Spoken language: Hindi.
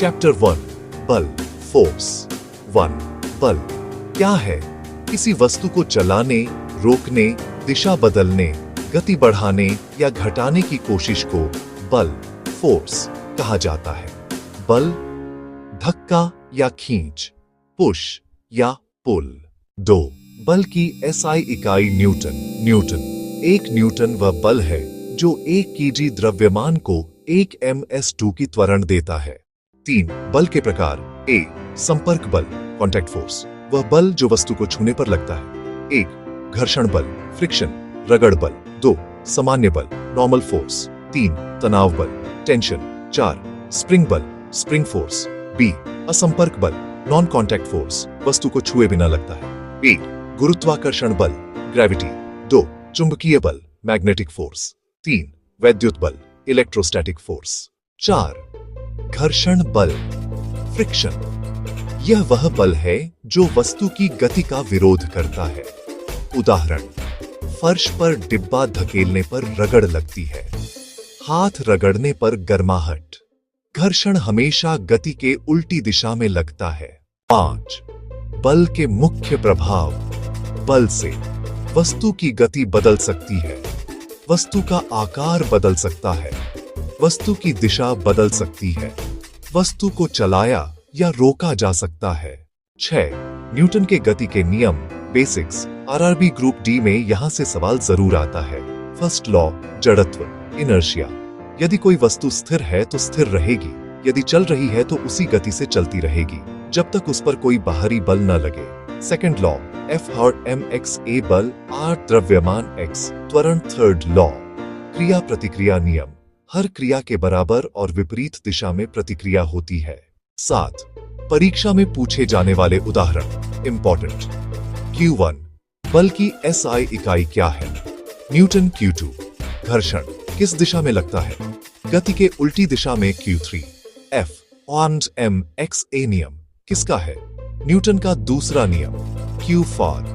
चैप्टर 1 बल फोर्स 1 बल क्या है? किसी वस्तु को चलाने, रोकने, दिशा बदलने, गति बढ़ाने या घटाने की कोशिश को बल फोर्स कहा जाता है। बल धक्का या खींच, पुश या पुल। 2 बल की एसआई इकाई न्यूटन। न्यूटन एक न्यूटन वह बल है जो 1 केजी द्रव्यमान को 1 ms2 की त्वरण देता है। 3 बल के प्रकार। ए संपर्क बल कॉन्टैक्ट फोर्स, वह बल जो वस्तु को छूने पर लगता है। 1 घर्षण बल फ्रिक्शन, रगड़ बल। 2 सामान्य बल नॉर्मल फोर्स। 3 तनाव बल टेंशन। 4 स्प्रिंग बल स्प्रिंग फोर्स। बी असंपर्क बल नॉन कॉन्टैक्ट फोर्स, वस्तु को छुए बिना लगता है। 8 गुरुत्वाकर्षण बल ग्रेविटी। 2 चुंबकीय बल मैग्नेटिक फोर्स। 3 वैद्युत बल इलेक्ट्रोस्टैटिक फोर्स। 4 घर्षण बल फ्रिक्शन, यह वह बल है जो वस्तु की गति का विरोध करता है। उदाहरण, फर्श पर डिब्बा धकेलने पर रगड़ लगती है, हाथ रगड़ने पर गर्माहट। घर्षण हमेशा गति के उल्टी दिशा में लगता है। 5 बल के मुख्य प्रभाव। बल से वस्तु की गति बदल सकती है, वस्तु का आकार बदल सकता है, वस्तु की दिशा बदल सकती है, वस्तु को चलाया या रोका जा सकता है। 6 न्यूटन के गति के नियम बेसिक्स। आरआरबी ग्रुप डी में यहां से सवाल जरूर आता है। फर्स्ट लॉ जड़त्व इनर्शिया, यदि कोई वस्तु स्थिर है तो स्थिर रहेगी, यदि चल रही है तो उसी गति से चलती रहेगी जब तक उस पर कोई बाहरी बल न लगे। सेकंड लॉ एफ और एम एक्स ए बल आर द्रव्यमान एक्स त्वरण। थर्ड लॉ क्रिया प्रतिक्रिया नियम, हर क्रिया के बराबर और विपरीत दिशा में प्रतिक्रिया होती है। 7 परीक्षा में पूछे जाने वाले उदाहरण इंपॉर्टेंट। Q1 बल की SI इकाई क्या है? न्यूटन। Q2 घर्षण किस दिशा में लगता है? गति के उल्टी दिशा में। Q3 F और M X A नियम किसका है? न्यूटन का दूसरा नियम। Q4